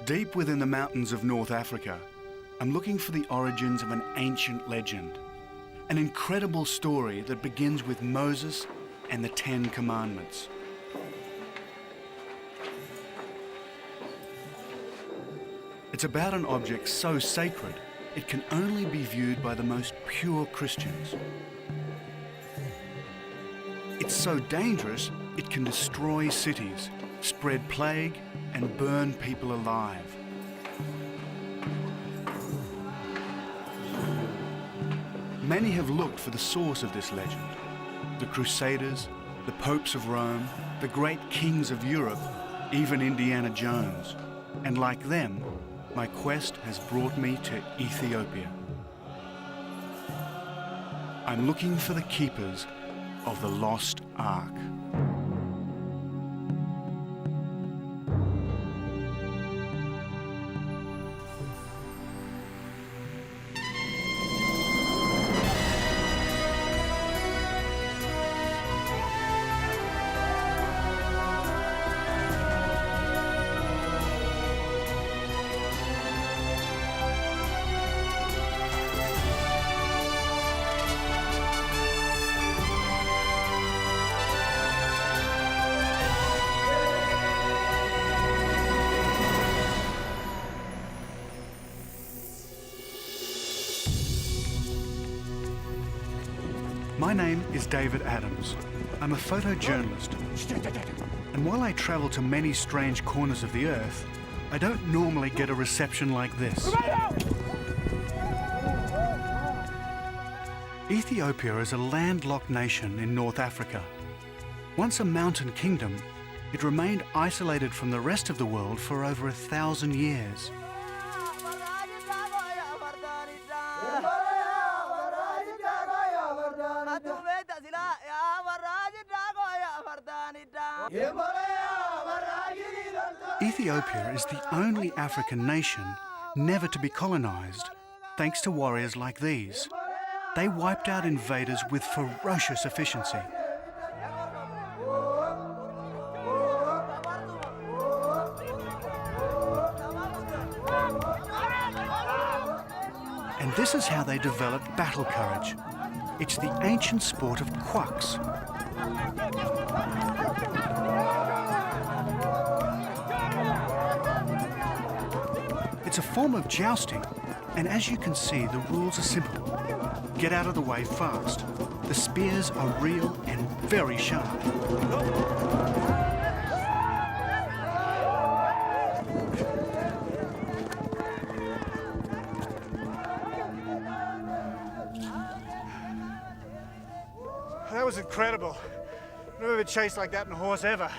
Deep within the mountains of North Africa, I'm looking for the origins of an ancient legend, an incredible story that begins with Moses and the 10 Commandments. It's about an object so sacred, it can only be viewed by the most pure Christians. It's so dangerous, it can destroy cities, spread plague, and burn people alive. Many have looked for the source of this legend. The Crusaders, the popes of Rome, the great kings of Europe, even Indiana Jones. And like them, my quest has brought me to Ethiopia. I'm looking for the keepers of the lost Ark. My name is David Adams. I'm a photojournalist. And while I travel to many strange corners of the earth, I don't normally get a reception like this. Ethiopia is a landlocked nation in North Africa. Once a mountain kingdom, it remained isolated from the rest of the world for over 1,000 years. Ethiopia is the only African nation never to be colonized, thanks to warriors like these. They wiped out invaders with ferocious efficiency. And this is how they developed battle courage. It's the ancient sport of quacks. It's a form of jousting, and as you can see, the rules are simple. Get out of the way fast. The spears are real and very sharp. That was incredible. Never been chased like that in a horse ever.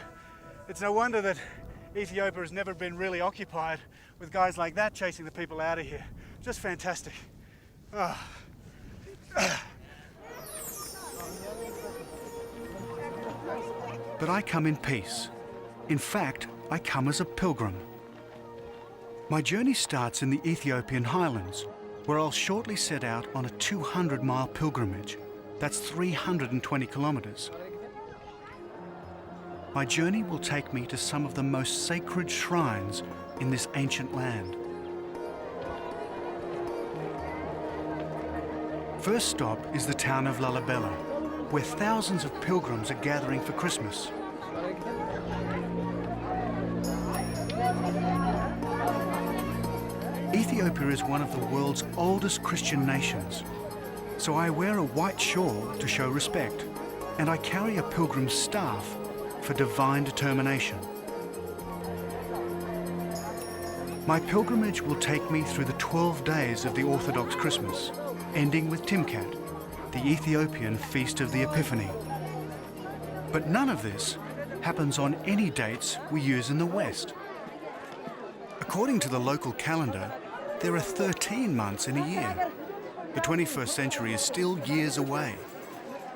It's no wonder that Ethiopia has never been really occupied with guys like that chasing the people out of here. Just fantastic. Oh. But I come in peace. In fact, I come as a pilgrim. My journey starts in the Ethiopian highlands, where I'll shortly set out on a 200-mile pilgrimage. That's 320 kilometers. My journey will take me to some of the most sacred shrines in this ancient land. First stop is the town of Lalibela, where thousands of pilgrims are gathering for Christmas. Ethiopia is one of the world's oldest Christian nations, so I wear a white shawl to show respect, and I carry a pilgrim's staff for divine determination. My pilgrimage will take me through the 12 days of the Orthodox Christmas, ending with Timkat, the Ethiopian feast of the Epiphany. But none of this happens on any dates we use in the West. According to the local calendar, there are 13 months in a year. The 21st century is still years away,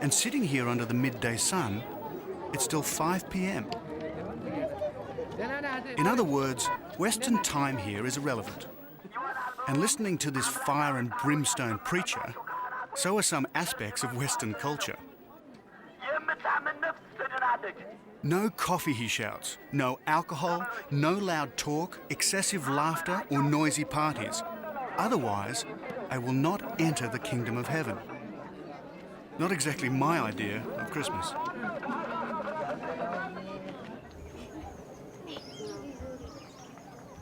and sitting here under the midday sun, it's still 5 p.m. In other words, Western time here is irrelevant. And listening to this fire and brimstone preacher, so are some aspects of Western culture. No coffee, he shouts. No alcohol, no loud talk, excessive laughter, or noisy parties. Otherwise, I will not enter the kingdom of heaven. Not exactly my idea of Christmas.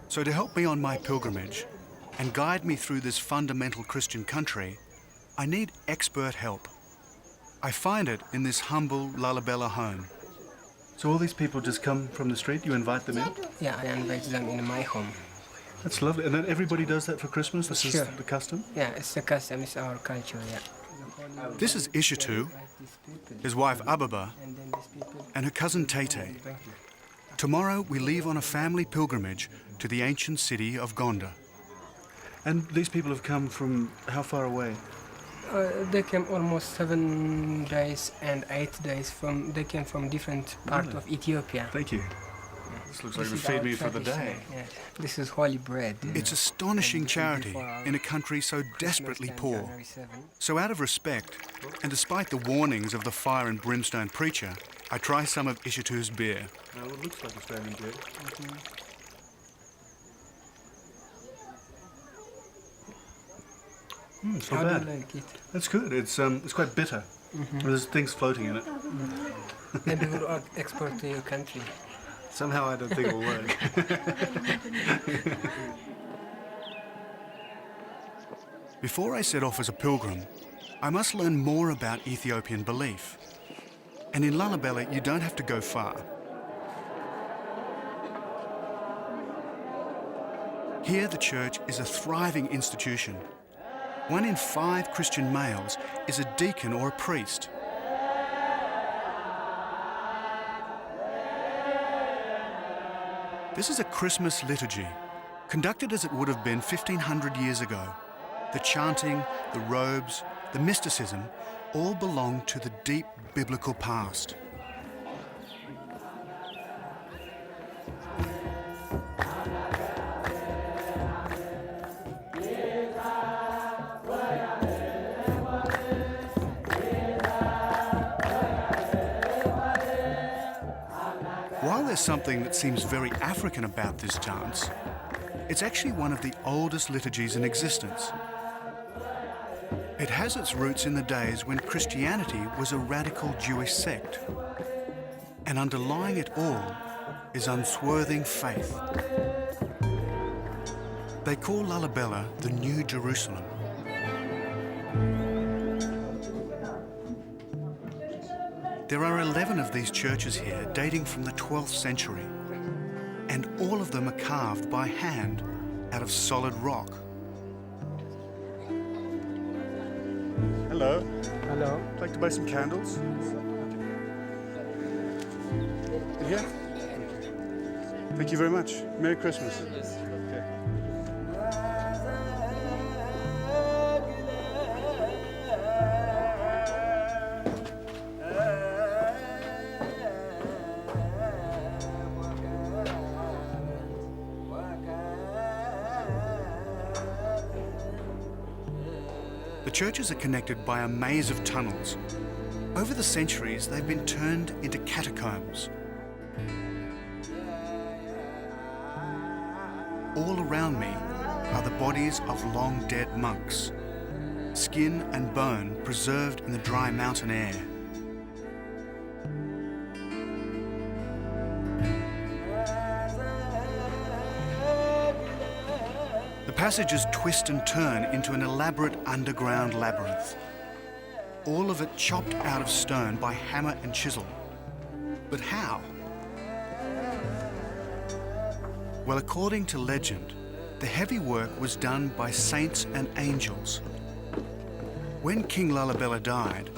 So to help me on my pilgrimage and guide me through this fundamental Christian country, I need expert help. I find it in this humble Lalibela home. So all these people just come from the street, you invite them in? Yeah, I invite them in my home. That's lovely. And then everybody does that for Christmas? This Sure. is the custom? Yeah, it's the custom, it's our culture, yeah. This is Ishitu, his wife Ababa, And then these people... and her cousin Tete. Tomorrow we leave on a family pilgrimage to the ancient city of Gonda. And these people have come from how far away? They came almost 7 days and 8 days from... They came from different parts of Ethiopia. Thank you. This looks like it would is feed our me for the day. tradition, yeah. This is holy bread. It's astonishing And this is charity before our in a country so desperately Christmas poor. time, January 7. So out of respect, and despite the warnings of the fire and brimstone preacher, I try some of Ishitu's beer. Well, it looks like Australian beer. It's not How do bad. you like it? That's good. It's quite bitter. There's things floating in it. Maybe we'll export to your country. Somehow I don't think it'll work. Before I set off as a pilgrim, I must learn more about Ethiopian belief. And in Lalibela, you don't have to go far. Here, the church is a thriving institution. 1 in 5 Christian males is a deacon or a priest. This is a Christmas liturgy, conducted as it would have been 1,500 years ago. The chanting, the robes, the mysticism all belong to the deep biblical past. While there's something that seems very African about this dance, it's actually one of the oldest liturgies in existence. It has its roots in the days when Christianity was a radical Jewish sect. And underlying it all is unswerving faith. They call Lalibela the New Jerusalem. There are 11 of these churches here dating from the 12th century, and all of them are carved by hand out of solid rock. Hello. Hello. I'd like to buy some candles. Yeah. Thank you very much. Merry Christmas. Okay. The churches are connected by a maze of tunnels. Over the centuries, they've been turned into catacombs. All around me are the bodies of long dead monks, skin and bone preserved in the dry mountain air. The passages twist and turn into an elaborate underground labyrinth, all of it chopped out of stone by hammer and chisel. But how? Well, according to legend, the heavy work was done by saints and angels. When King Lalibela died,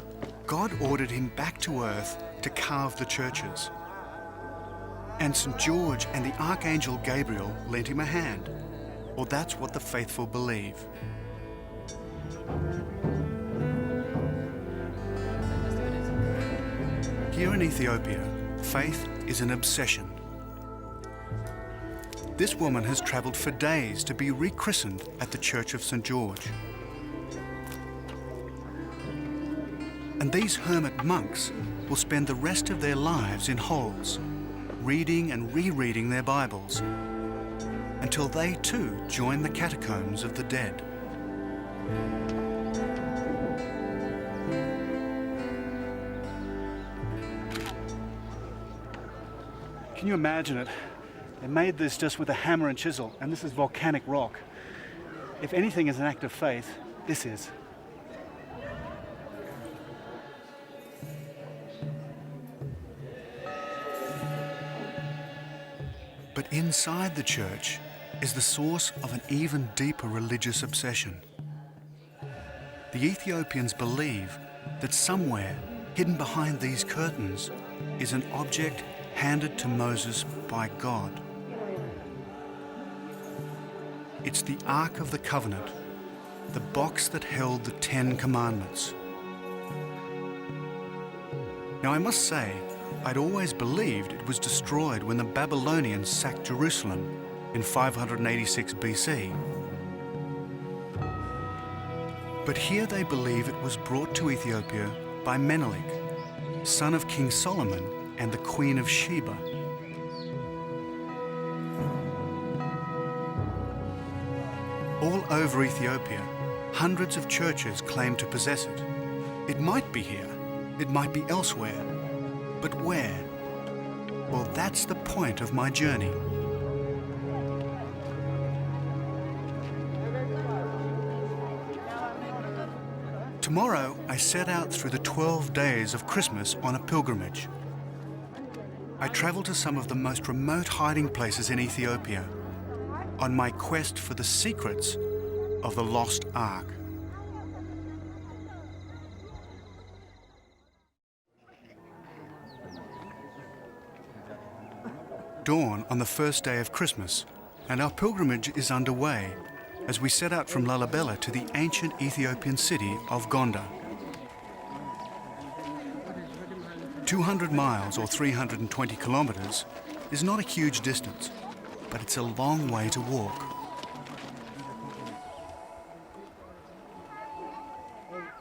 God ordered him back to earth to carve the churches. And St. George and the Archangel Gabriel lent him a hand. Or that's what the faithful believe. Here in Ethiopia, faith is an obsession. This woman has travelled for days to be rechristened at the Church of St. George. And these hermit monks will spend the rest of their lives in holes, reading and rereading their Bibles, until they too join the catacombs of the dead. Can you imagine it? They made this just with a hammer and chisel, and this is volcanic rock. If anything is an act of faith, this is. But inside the church is the source of an even deeper religious obsession. The Ethiopians believe that somewhere, hidden behind these curtains, is an object handed to Moses by God. It's the Ark of the Covenant, the box that held the 10 Commandments. Now I must say, I'd always believed it was destroyed when the Babylonians sacked Jerusalem in 586 BC. But here they believe it was brought to Ethiopia by Menelik, son of King Solomon and the Queen of Sheba. All over Ethiopia, hundreds of churches claim to possess it. It might be here, it might be elsewhere, but where? Well, that's the point of my journey. Tomorrow, I set out through the 12 days of Christmas on a pilgrimage. I travel to some of the most remote hiding places in Ethiopia on my quest for the secrets of the lost Ark. Dawn on the first day of Christmas, and our pilgrimage is underway as we set out from Lalibela to the ancient Ethiopian city of Gondar. 200 miles or 320 kilometers is not a huge distance, but it's a long way to walk.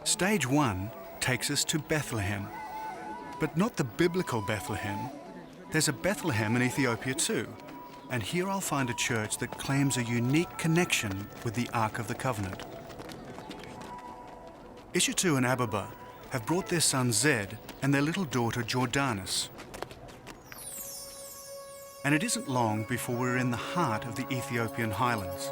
Stage 1 takes us to Bethlehem, but not the biblical Bethlehem. There's a Bethlehem in Ethiopia too, and here I'll find a church that claims a unique connection with the Ark of the Covenant. Ishitu and Ababa have brought their son Zed and their little daughter Jordanis. And it isn't long before we're in the heart of the Ethiopian highlands.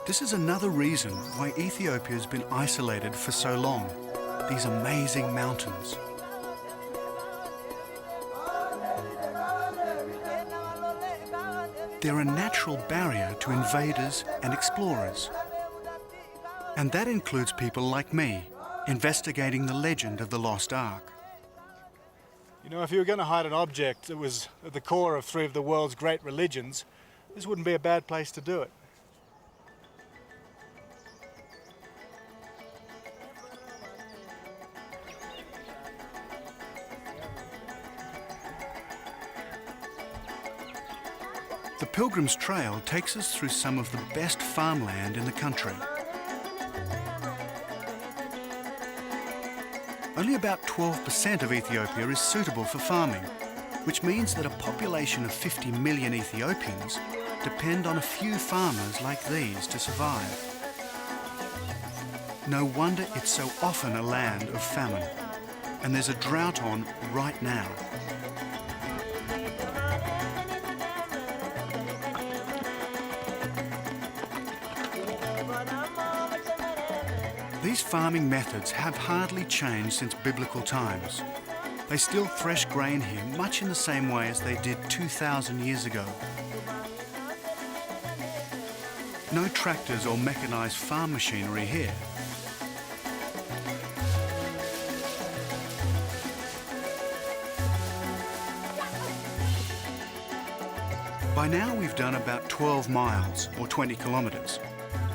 This is another reason why Ethiopia has been isolated for so long, these amazing mountains. They're a natural barrier to invaders and explorers. And that includes people like me, investigating the legend of the lost Ark. You know, if you were going to hide an object that was at the core of 3 of the world's great religions, this wouldn't be a bad place to do it. The Pilgrim's Trail takes us through some of the best farmland in the country. Only about 12% of Ethiopia is suitable for farming, which means that a population of 50 million Ethiopians depend on a few farmers like these to survive. No wonder it's so often a land of famine, and there's a drought on right now. These farming methods have hardly changed since biblical times. They still thresh grain here much in the same way as they did 2,000 years ago. No tractors or mechanized farm machinery here. By now we've done about 12 miles or 20 kilometers.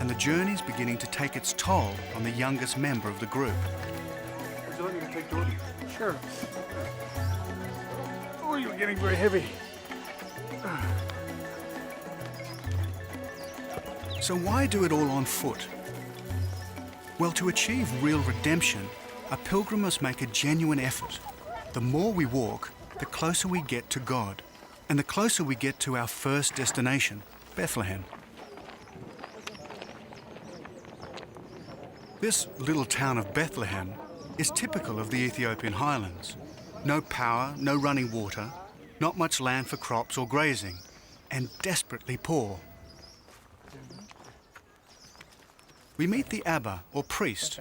And the journey's beginning to take its toll on the youngest member of the group. Would you like me to take Jordan? Sure. Oh, you're getting very heavy. So why do it all on foot? Well, to achieve real redemption, a pilgrim must make a genuine effort. The more we walk, the closer we get to God, and the closer we get to our first destination, Bethlehem. This little town of Bethlehem is typical of the Ethiopian highlands. No power, no running water, not much land for crops or grazing, and desperately poor. We meet the Abba, or priest.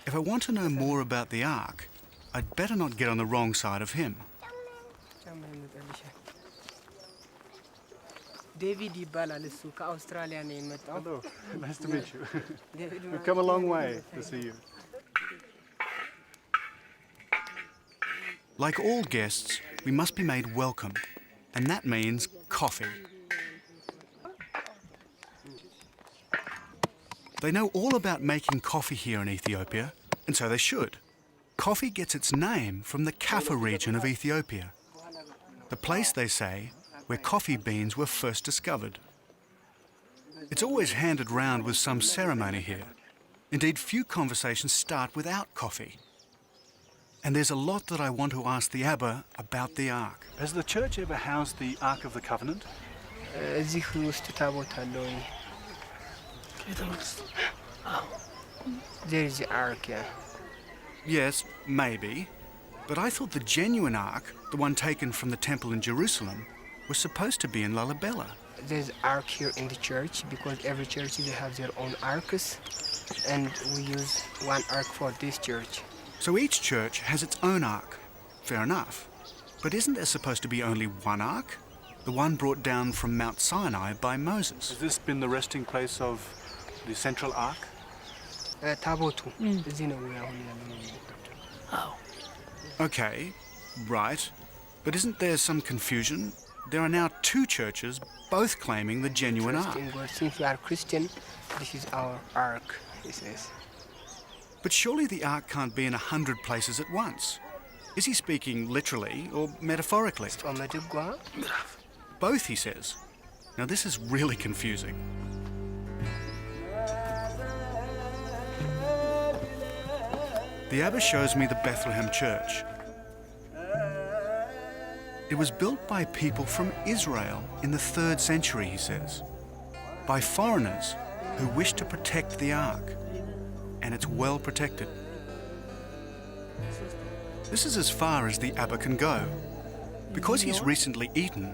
If I want to know more about the Ark, I'd better not get on the wrong side of him. David ይባላል እሱ ከአውስትራሊያ ነው የመጣው። Hello, nice to meet you. We've come a long way to see you. Like all guests, we must be made welcome, and that means coffee. They know all about making coffee here in Ethiopia, and so they should. Coffee gets its name from the Kaffa region of Ethiopia, the place, they say, where coffee beans were first discovered. It's always handed round with some ceremony here. Indeed, few conversations start without coffee. And there's a lot that I want to ask the Abba about the Ark. Has the church ever housed the Ark of the Covenant? እዚህ ውስጥ ታቦት አለውኝ። There is the ark, yeah. Yes, maybe. But I thought the genuine Ark, the one taken from the temple in Jerusalem, was supposed to be in Lalibela. There's ark here in the church because every church they have their own arks, and we use one ark for this church. So each church has its own Ark. Fair enough. But isn't there supposed to be only one Ark? The one brought down from Mount Sinai by Moses. Has this been the resting place of the central Ark? ታቦቱ እዚህ ነው አሁን ያለው። Okay, right. But isn't there some confusion? There are now two churches, both claiming the genuine Ark. Since we are Christian, this is our ark, he says. But surely the Ark can't be in 100 places at once. Is he speaking literally or metaphorically? Both, he says. Now this is really confusing. The Abba shows me the Bethlehem Church. It was built by people from Israel in the 3rd century, he says, by foreigners who wished to protect the Ark, and it's well protected. This is as far as the Abba can go. Because he's recently eaten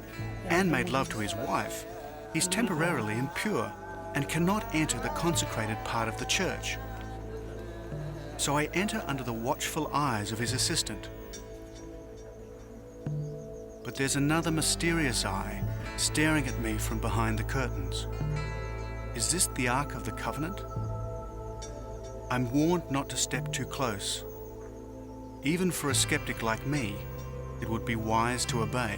and made love to his wife, he's temporarily impure and cannot enter the consecrated part of the church. So I enter under the watchful eyes of his assistant. But there's another mysterious eye staring at me from behind the curtains. Is this the Ark of the Covenant? I'm warned not to step too close. Even for a skeptic like me, it would be wise to obey.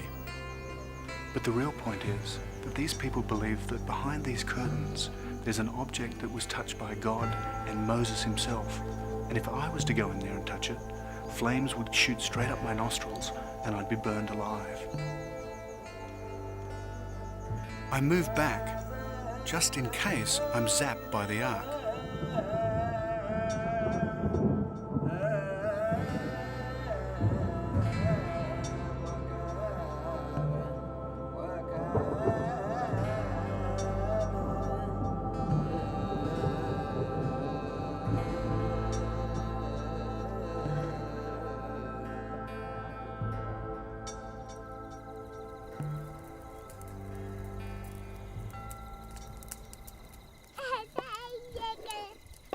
But the real point is that these people believe that behind these curtains there's an object that was touched by God and Moses himself. And if I was to go in there and touch it, flames would shoot straight up my nostrils and I'd be burned alive. I move back, just in case I'm zapped by the Ark.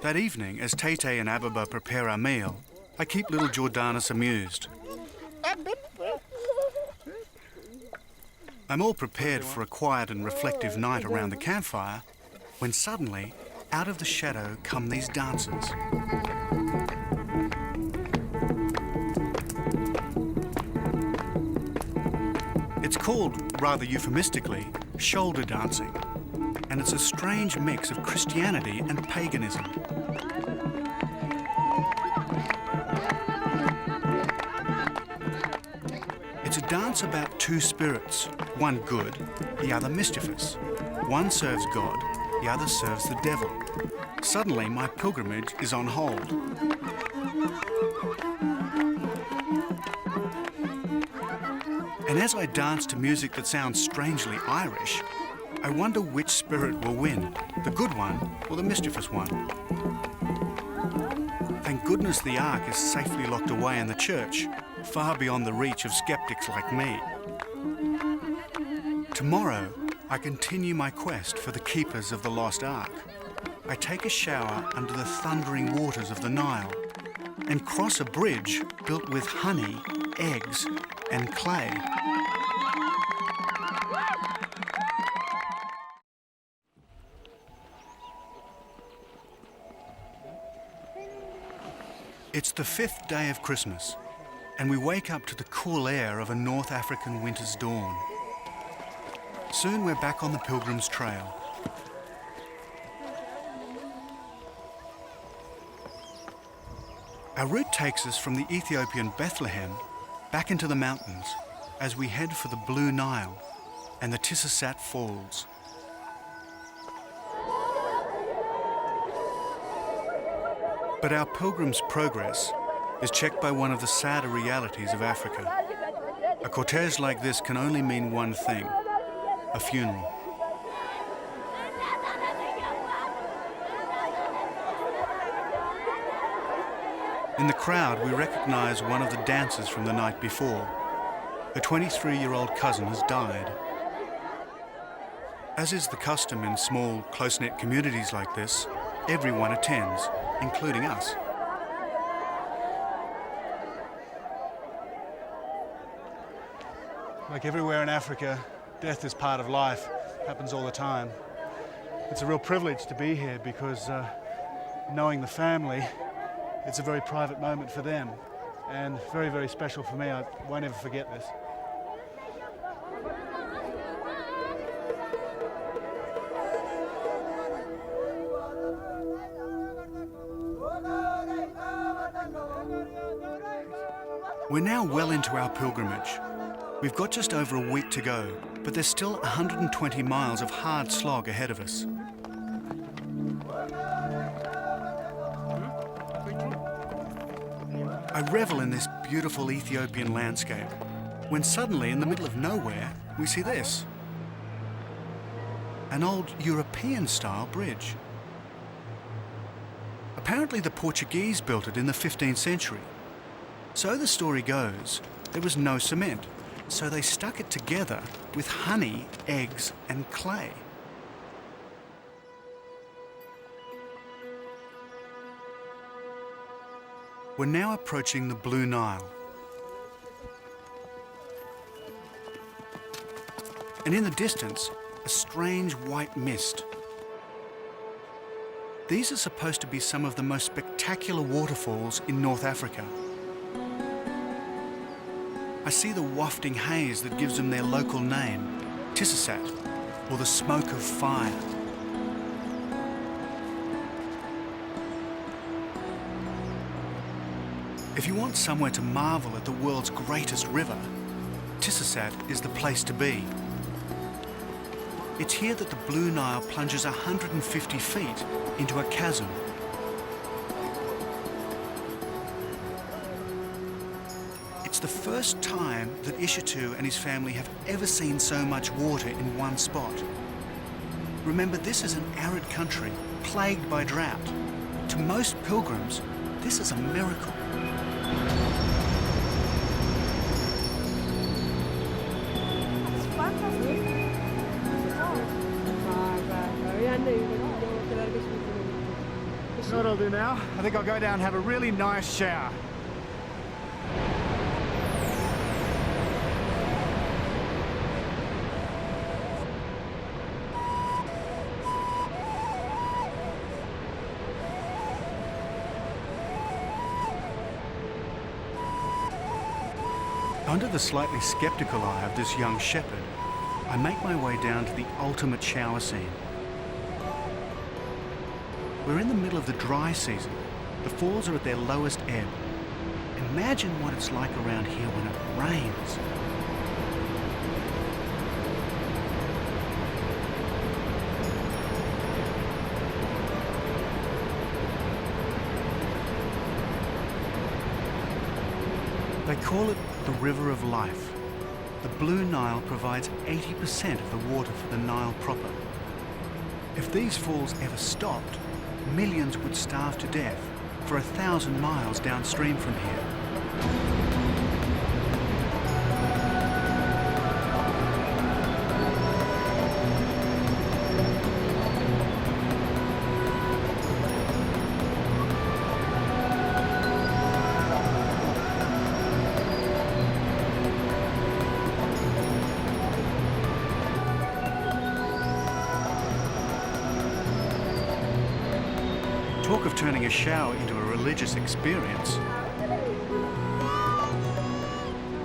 That evening, as Tete and Ababa prepare our meal, I keep little Jordanus amused. I'm all prepared for a quiet and reflective night around the campfire, when suddenly, out of the shadow come these dancers. It's called, rather euphemistically, shoulder dancing, and it's a strange mix of Christianity and paganism. It's a dance about two spirits, one good, the other mischievous. One serves God, the other serves the devil. Suddenly, my pilgrimage is on hold. And as I dance to music that sounds strangely Irish, I wonder which spirit will win, the good one or the mischievous one. Thank goodness the Ark is safely locked away in the church, far beyond the reach of skeptics like me. Tomorrow, I continue my quest for the keepers of the lost Ark. I take a shower under the thundering waters of the Nile and cross a bridge built with honey, eggs, and clay. It's the 5th day of Christmas, and we wake up to the cool air of a North African winter's dawn. Soon we're back on the Pilgrim's Trail. Our route takes us from the Ethiopian Bethlehem back into the mountains as we head for the Blue Nile and the Tissasat Falls. But our pilgrim's progress is checked by one of the sadder realities of Africa. A cortege like this can only mean one thing: a funeral. In the crowd, we recognize one of the dancers from the night before. Her 23-year-old cousin has died. As is the custom in small, close-knit communities like this, everyone attends, including us. Like everywhere in Africa, death is part of life. It happens all the time. It's a real privilege to be here because knowing the family, it's a very private moment for them and very, very special for me. I won't ever forget this. We're now well into our pilgrimage. We've got just over a week to go, but there's still 120 miles of hard slog ahead of us. I revel in this beautiful Ethiopian landscape, when suddenly, in the middle of nowhere, we see this. An old European-style bridge. Apparently the Portuguese built it in the 15th century. So the story goes, there was no cement, so they stuck it together with honey, eggs, and clay. We're now approaching the Blue Nile. And in the distance, a strange white mist. These are supposed to be some of the most spectacular waterfalls in North Africa. I see the wafting haze that gives them their local name, Tissasat, or the smoke of fire. If you want somewhere to marvel at the world's greatest river, Tissasat is the place to be. It's here that the Blue Nile plunges 150 feet into a chasm. It's the first time that Ishitu and his family have ever seen so much water in one spot. Remember, this is an arid country, plagued by drought. To most pilgrims, this is a miracle. You know what I'll do now? I think I'll go down and have a really nice shower. Under the slightly skeptical eye of this young shepherd, I make my way down to the ultimate shower scene. We're in the middle of the dry season. The falls are at their lowest ebb. Imagine what it's like around here when it rains. They call it the River of Life. The Blue Nile provides 80% of the water for the Nile proper. If these falls ever stopped, millions would starve to death for 1,000 miles downstream from here. Talk of turning a shower into a religious experience.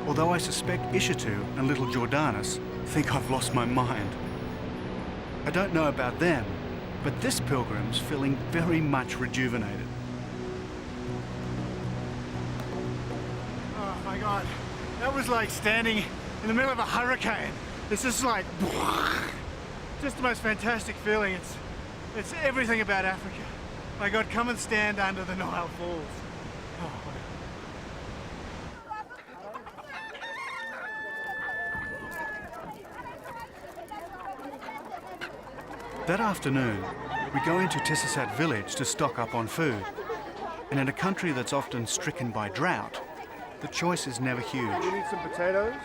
Although I suspect Ishitu and little Jordanus think I've lost my mind. I don't know about them, but this pilgrim's feeling very much rejuvenated. Oh my God, that was like standing in the middle of a hurricane. It's just like, just the most fantastic feeling. It's everything about Africa. My God, come and stand under the Nile Falls. Oh. That afternoon, we go into Tisasat village to stock up on food. And in a country that's often stricken by drought, the choice is never huge. You need some potatoes?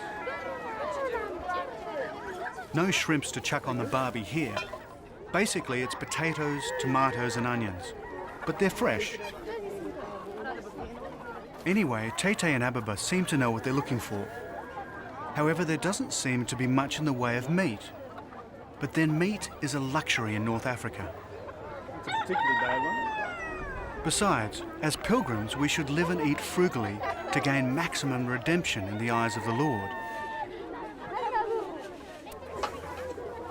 No shrimps to chuck on the barbie here. Basically, it's potatoes, tomatoes and onions. But they're fresh. Anyway, Tete and Ababa seem to know what they're looking for. However, there doesn't seem to be much in the way of meat. But then meat is a luxury in North Africa. It's a particularly bad one. Besides, as pilgrims, we should live and eat frugally to gain maximum redemption in the eyes of the Lord.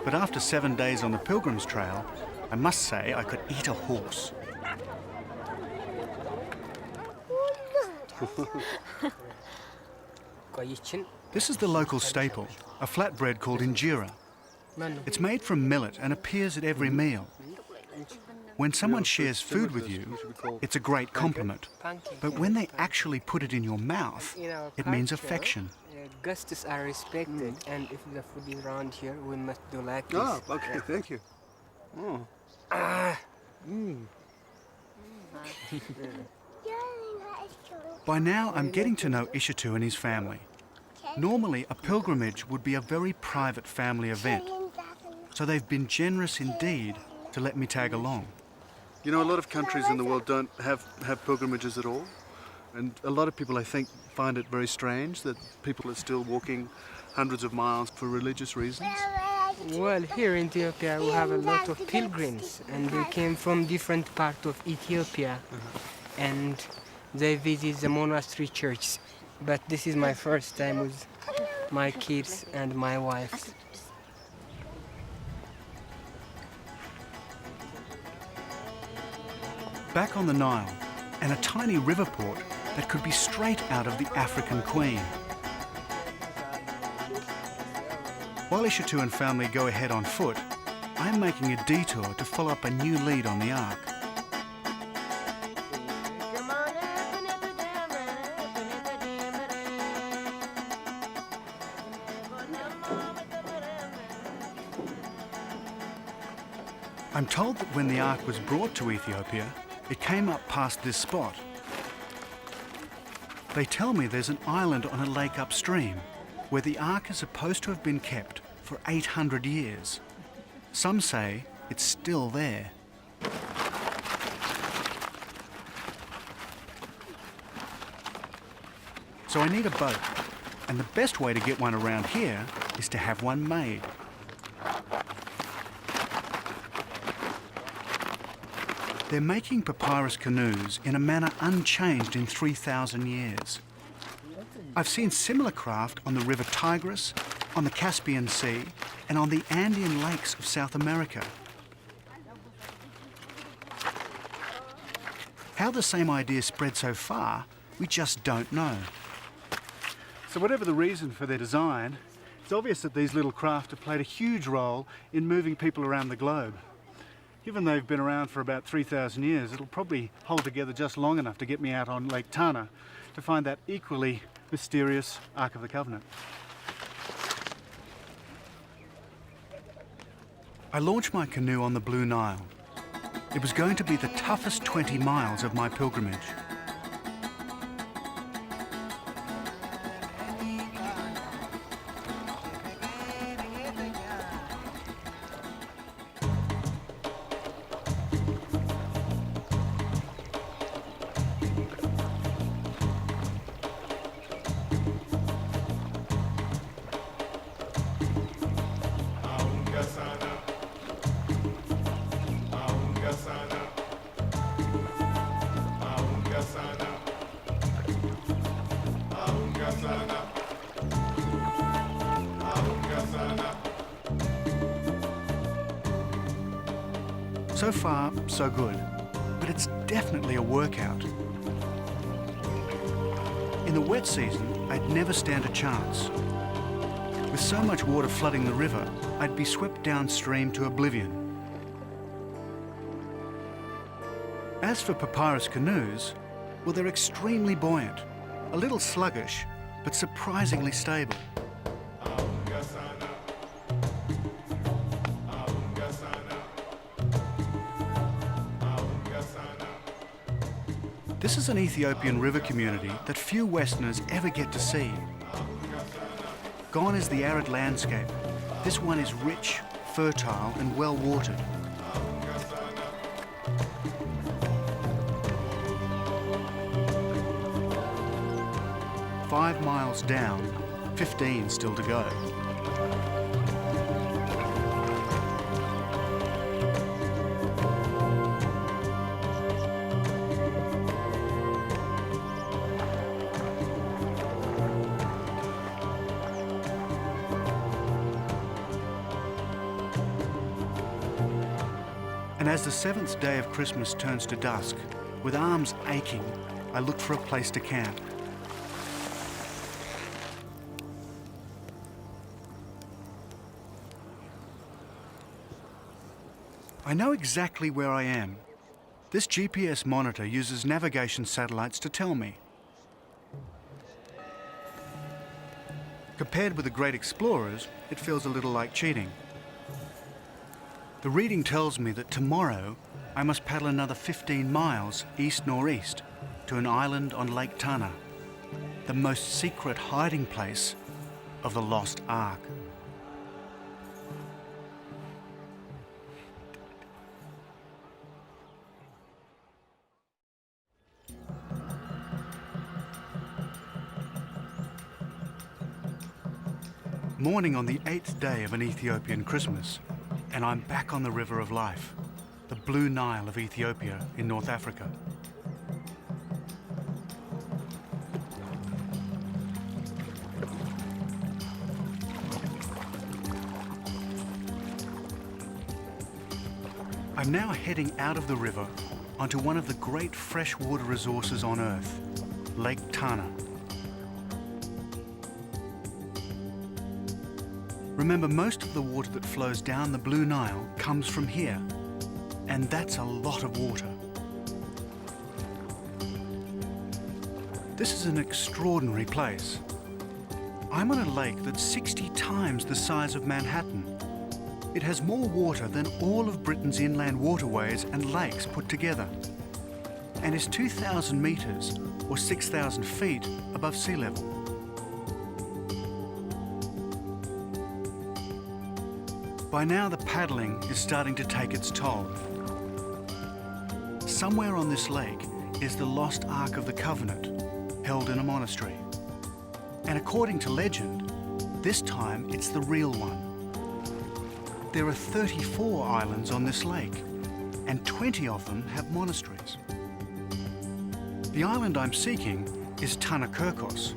But after 7 days on the Pilgrim's Trail, I must say I could eat a horse. This is the local staple, a flatbread called injera. It's made from millet and appears at every meal. When someone shares food with you, it's a great compliment. But when they actually put it in your mouth, it means affection. Guests are respected, and if the food is around here, we must do like this. Oh, okay, thank you. Oh. By now, I'm getting to know Ishitu and his family. Normally, a pilgrimage would be a very private family event, so they've been generous indeed to let me tag along. You know, a lot of countries in the world don't have pilgrimages at all. And a lot of people, I think, find it very strange that people are still walking hundreds of miles for religious reasons. Well, here in Ethiopia we have a lot of pilgrims, and they came from different parts of Ethiopia, and they visit the monastery churches. But this is my first time with my kids and my wife. Back on the Nile, and a tiny river port that could be straight out of the African Queen. While Ishitu and family go ahead on foot, I'm making a detour to follow up a new lead on the Ark. I'm told that when the Ark was brought to Ethiopia, it came up past this spot. They tell me there's an island on a lake upstream where the Ark is supposed to have been kept for 800 years. Some say it's still there. So I need a boat, and the best way to get one around here is to have one made. They're making papyrus canoes in a manner unchanged in 3,000 years. I've seen similar craft on the River Tigris, on the Caspian Sea, and on the Andean lakes of South America. How the same idea spread so far, we just don't know. So whatever the reason for their design, it's obvious that these little craft have played a huge role in moving people around the globe. Given they've been around for about 3,000 years, it'll probably hold together just long enough to get me out on Lake Tana to find that equally mysterious Ark of the Covenant. I launched my canoe on the Blue Nile. It was going to be the toughest 20 miles of my pilgrimage. So far, so good, but it's definitely a workout. In the wet season, I'd never stand a chance. With so much water flooding the river, I'd be swept downstream to oblivion. As for papyrus canoes, well, they're extremely buoyant, a little sluggish, but surprisingly stable. This is an Ethiopian river community that few Westerners ever get to see. Gone is the arid landscape. This one is rich, fertile, and well watered. "5 miles down, 15 still to go." And as the 7th day of Christmas turns to dusk, with arms aching, I look for a place to camp. I know exactly where I am. This GPS monitor uses navigation satellites to tell me. Compared with the great explorers, it feels a little like cheating. The reading tells me that tomorrow I must paddle another 15 miles east-northeast to an island on Lake Tana, the most secret hiding place of the Lost Ark. Morning on the 8th day of an Ethiopian Christmas, and I'm back on the River of Life, the Blue Nile of Ethiopia in North Africa. I'm now heading out of the river onto one of the great freshwater resources on Earth, Lake Tana. Remember, most of the water that flows down the Blue Nile comes from here, and that's a lot of water. This is an extraordinary place. I'm on a lake that's 60 times the size of Manhattan. It has more water than all of Britain's inland waterways and lakes put together, and is 2,000 meters or 6,000 feet above sea level. By now, the paddling is starting to take its toll. Somewhere on this lake is the lost Ark of the Covenant, held in a monastery. And according to legend, this time it's the real one. There are 34 islands on this lake, and 20 of them have monasteries. The island I'm seeking is Tana-Kirkos,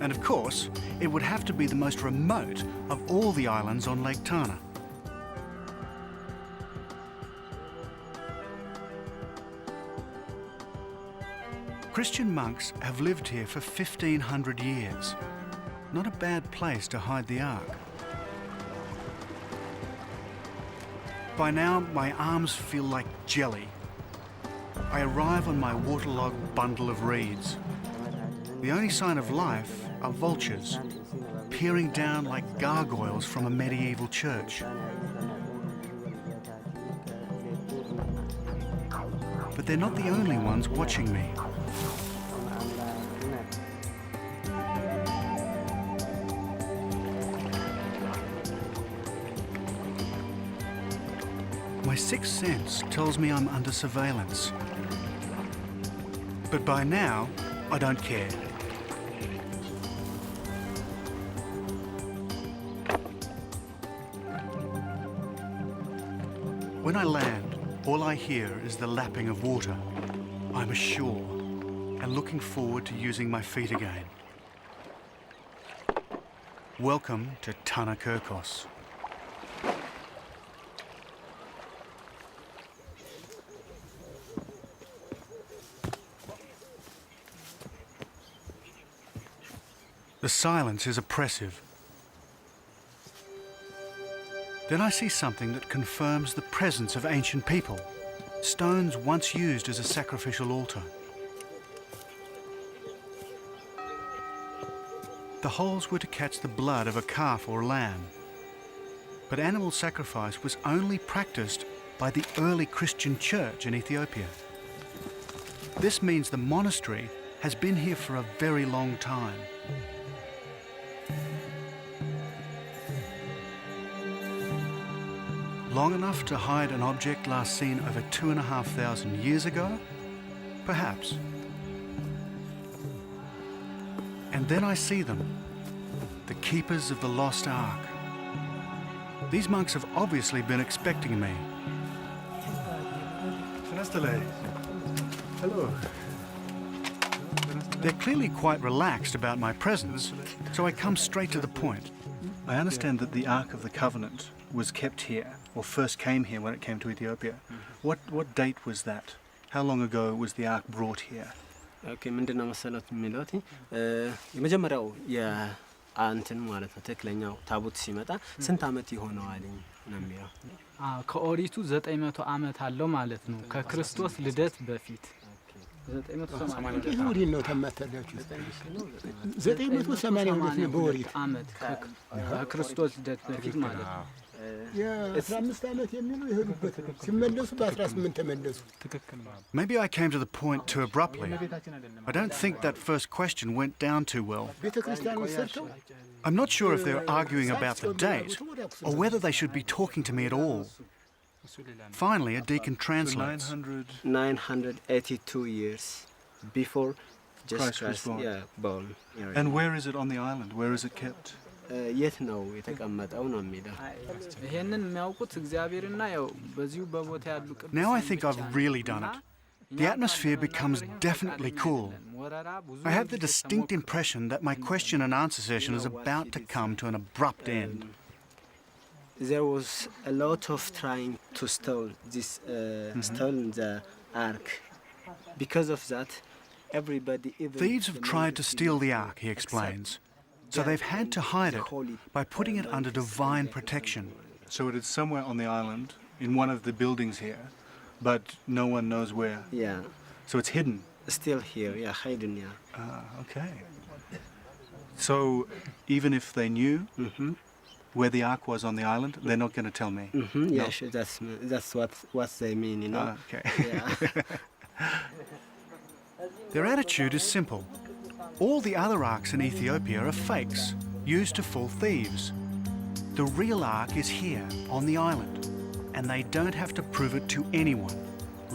and of course, it would have to be the most remote of all the islands on Lake Tana. Christian monks have lived here for 1,500 years. Not a bad place to hide the Ark. By now, my arms feel like jelly. I arrive on my waterlogged bundle of reeds. The only sign of life are vultures, peering down like gargoyles from a medieval church. But they're not the only ones watching me. My sixth sense tells me I'm under surveillance. But by now, I don't care. When I land, all I hear is the lapping of water. I'm ashore and looking forward to using my feet again. Welcome to Tana-Kirkos. The silence is oppressive. Then I see something that confirms the presence of ancient people, stones once used as a sacrificial altar. The holes were to catch the blood of a calf or lamb, but animal sacrifice was only practiced by the early Christian church in Ethiopia. This means the monastery has been here for a very long time. Long enough to hide an object last seen over 2,500 years ago? Perhaps. And then I see them, the keepers of the lost ark. These monks have obviously been expecting me. Hello. They're clearly quite relaxed about my presence, so I come straight to the point. I understand that the Ark of the Covenant was kept here, or first came here when it came to Ethiopia. What date was that? How long ago was the Ark brought here? Okay, ምንድነው መሰለት የሚሉት የመጀመሪያው የአንተን ማለት ነው ተክለኛው ታቦት ሲመጣ ስንት አመት ይሆነዋል ነው የሚለው ከኦሪቱ 900 አመት አለው ማለት ነው ከክርስቶስ ልደት በፊት 980 ነው ተማታላችሁ 980 ነው በኦሪት አመት ከክርስቶስ ልደት በፊት ማለት ነው የ15 አመት የሚሉ ይሄዱበት ሲመለሱ በ18 ተመለሱ Maybe I came to the point too abruptly. I don't think that first question went down too well. ቤተክርስቲያኑ ሰርተው I'm not sure if they're arguing about the date or whether they should be talking to me at all. Finally, a deacon translates. 982 years before Christ was born. born. And where is it on the island? Where is it kept? የት ነው የተቀመጠው ነው የሚለው ይሄንን የሚያውቁት እግዚአብሔርና ያው በዚሁ በቦታ ያሉ ቅዱሳን Now I think I've really done it. The atmosphere becomes definitely cool. I have the distinct impression that my question and answer session is about to come to an abrupt end. There was a lot of trying to steal the ark. Because of that, everybody... Thieves have tried to steal the ark, he explains. So they've had to hide it by putting it under divine protection. So it is somewhere on the island, in one of the buildings here, but no one knows where. Yeah. So it's hidden. Still here, hidden, Okay. So even if they knew where the ark was on the island, they're not going to tell me. Yeah, no. Sure, that's what they mean, you know. Okay. Yeah. Their attitude is simple. All the other arks in Ethiopia are fakes, used to fool thieves. The real ark is here, on the island, and they don't have to prove it to anyone,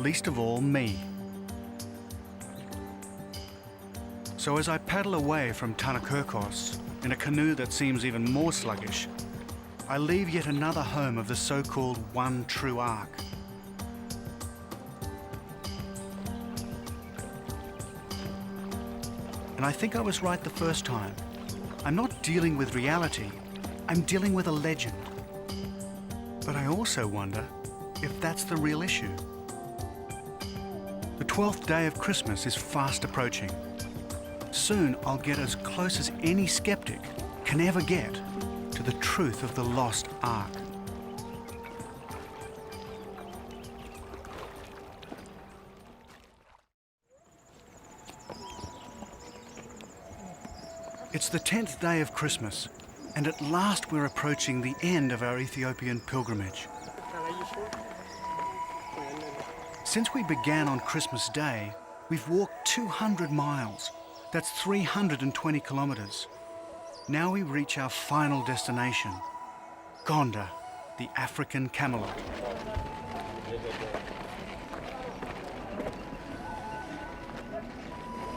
least of all me. So as I paddle away from Tana-Kirkos in a canoe that seems even more sluggish, I leave yet another home of the so-called one true ark. And I think I was right the first time. I'm not dealing with reality, I'm dealing with a legend. But I also wonder if that's the real issue. The 12th day of Christmas is fast approaching. Soon I'll get as close as any skeptic can ever get to the truth of the lost ark. It's the 10th day of Christmas, and at last we're approaching the end of our Ethiopian pilgrimage. Since we began on Christmas Day, we've walked 200 miles. That's 320 kilometers. Now we reach our final destination, Gonda, the African Camelot.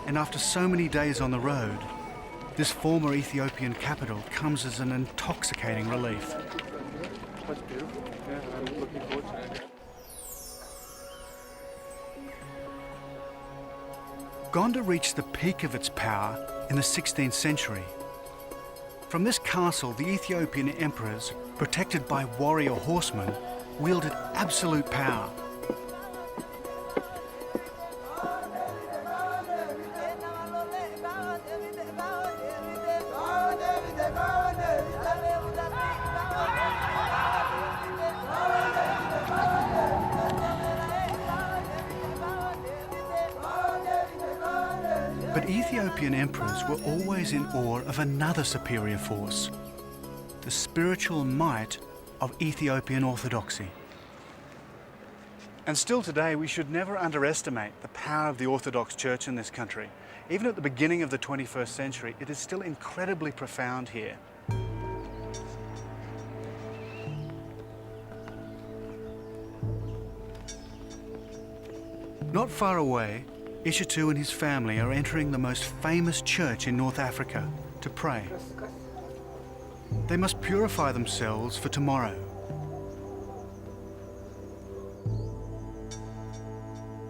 And after so many days on the road, this former Ethiopian capital comes as an intoxicating relief. That's beautiful. Yeah, I'm looking forward to it. Gonda reached the peak of its power in the 16th century. From this castle, the Ethiopian emperors, protected by warrior horsemen, wielded absolute power. But Ethiopian emperors were always in awe of another superior force, the spiritual might of Ethiopian orthodoxy. And still today, we should never underestimate the power of the Orthodox Church in this country. Even at the beginning of the 21st century, it is still incredibly profound here. Not far away, Ishitu and his family are entering the most famous church in North Africa to pray. They must purify themselves for tomorrow.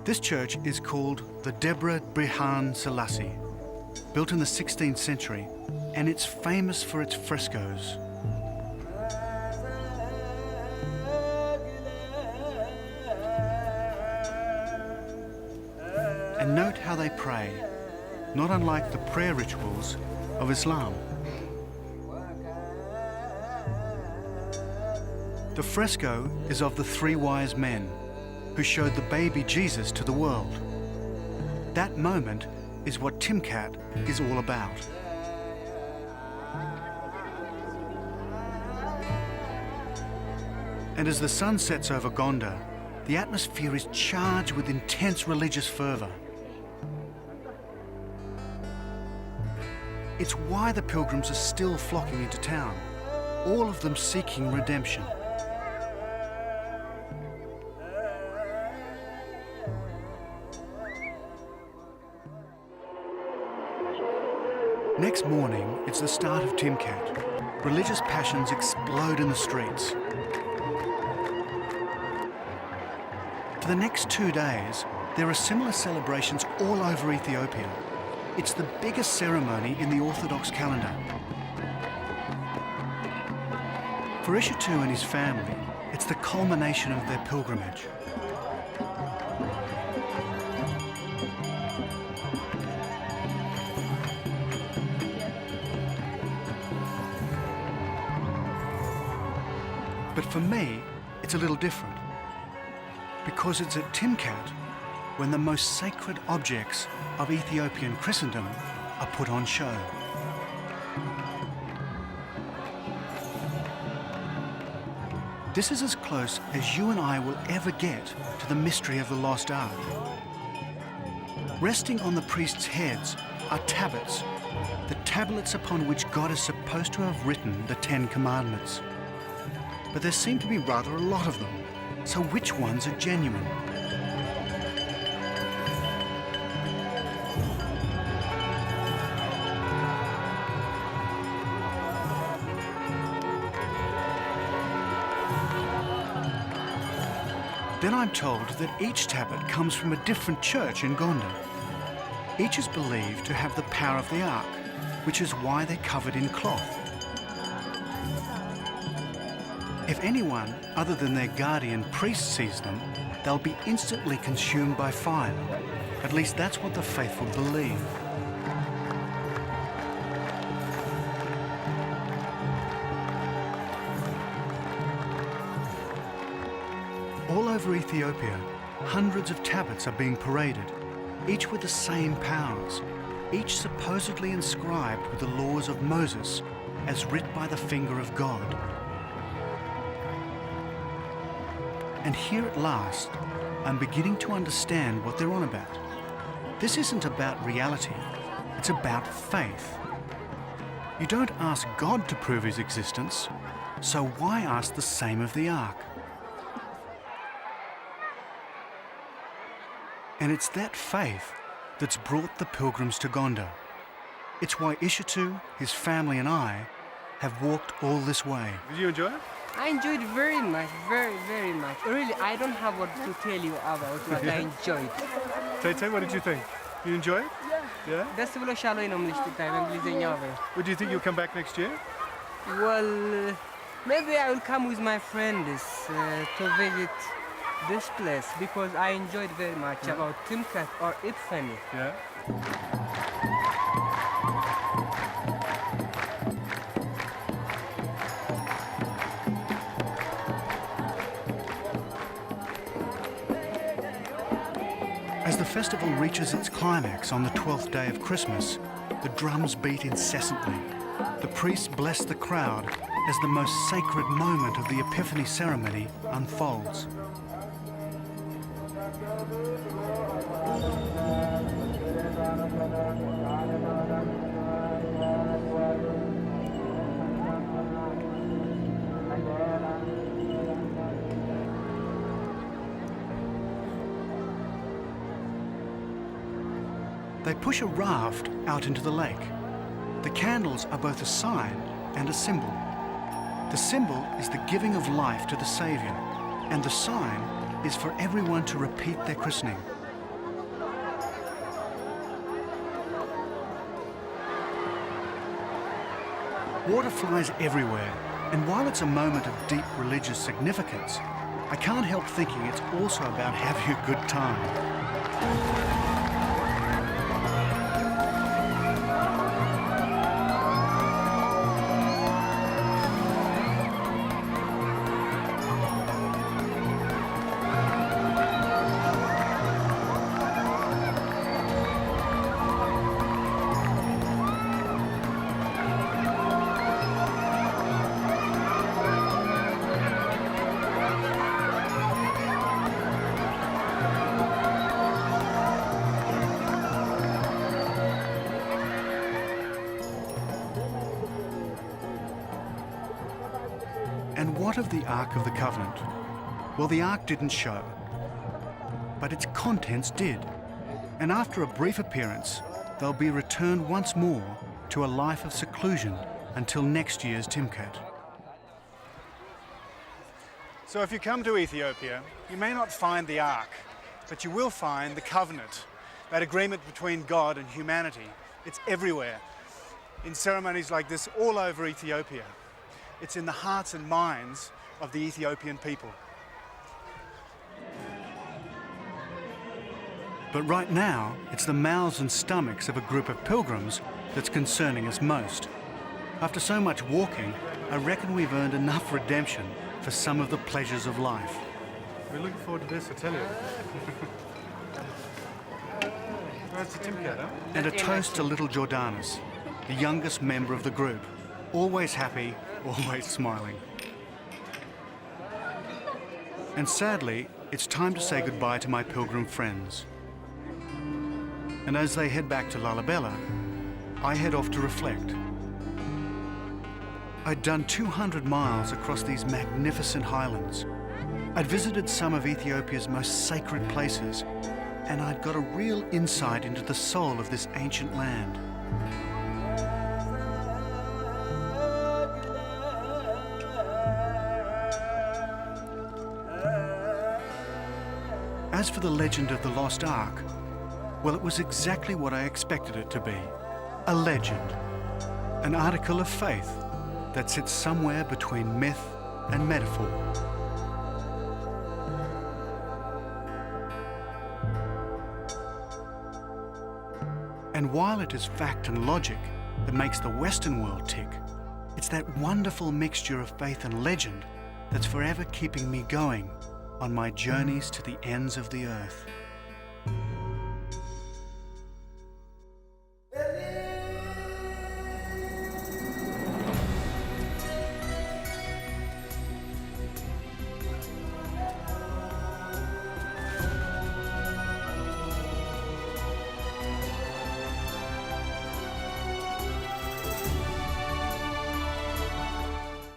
This church is called the Debre Birhan Selassie, built in the 16th century, and it's famous for its frescoes. And note how they pray, not unlike the prayer rituals of Islam. The fresco is of the three wise men who showed the baby Jesus to the world. That moment is what Timkat is all about. And as the sun sets over Gonda, the atmosphere is charged with intense religious fervor. It's why the pilgrims are still flocking into town, all of them seeking redemption. Next morning, it's the start of Timkat. Religious passions explode in the streets. For the next 2 days, there are similar celebrations all over Ethiopia. It's the biggest ceremony in the Orthodox calendar. For Ishitu and his family, it's the culmination of their pilgrimage. But for me, it's a little different. Because it's at Timkat when the most sacred objects of Ethiopian Christendom are put on show. This is as close as you and I will ever get to the mystery of the lost ark. Resting on the priests' heads are tablets, the tablets upon which God is supposed to have written the 10 Commandments. But there seem to be rather a lot of them, so which ones are genuine? Then I'm told that each tablet comes from a different church in Gonda. Each is believed to have the power of the ark, which is why they're covered in cloth. If anyone other than their guardian priest sees them, they'll be instantly consumed by fire. At least that's what the faithful believe. All over Ethiopia, hundreds of tablets are being paraded, each with the same powers, each supposedly inscribed with the laws of Moses as writ by the finger of God. And here at last, I'm beginning to understand what they're on about. This isn't about reality, it's about faith. You don't ask God to prove his existence, so why ask the same of the Ark? And it's that faith that's brought the pilgrims to Gondar. It's why Ishitu, his family and I have walked all this way. Did you enjoy it? I enjoyed very much, very much. Really, I don't have what to tell you about what I enjoyed. Tay, what did you think? You enjoy it? Yeah? ደስ ብሎሻል ወይ ነው የምልሽ ትታይ በእንግሊዝኛው በይ። Would you think you'll come back next year? Well, maybe I will come with my friends to visit this place because I enjoyed very much about Timkat or Epiphany. Yeah. As the festival reaches its climax on the 12th day of Christmas, the drums beat incessantly. The priests bless the crowd as the most sacred moment of the Epiphany ceremony unfolds. They push a raft out into the lake. The candles are both a sign and a symbol. The symbol is the giving of life to the Saviour, and the sign is for everyone to repeat their christening. Water flies everywhere, and while it's a moment of deep religious significance, I can't help thinking it's also about having a good time. And what of the Ark of the Covenant? Well, the Ark didn't show, but its contents did. And after a brief appearance, they'll be returned once more to a life of seclusion until next year's Timkat. So if you come to Ethiopia, you may not find the Ark, but you will find the covenant, that agreement between God and humanity. It's everywhere, in ceremonies like this all over Ethiopia. It's in the hearts and minds of the Ethiopian people. But right now, it's the mouths and stomachs of a group of pilgrims that's concerning us most. After so much walking, I reckon we've earned enough redemption for some of the pleasures of life. We're looking forward to this, I tell you. That's the Timkat, huh? And a toast to little Jordanus, the youngest member of the group, always happy, always smiling. And sadly, it's time to say goodbye to my pilgrim friends. And as they head back to Lalibela, I head off to reflect. I'd done 200 miles across these magnificent highlands. I'd visited some of Ethiopia's most sacred places, and I'd got a real insight into the soul of this ancient land. As for the legend of the Lost Ark, well, it was exactly what I expected it to be. A legend. An article of faith that sits somewhere between myth and metaphor. And while it is fact and logic that makes the Western world tick, it's that wonderful mixture of faith and legend that's forever keeping me going on my journeys to the ends of the earth.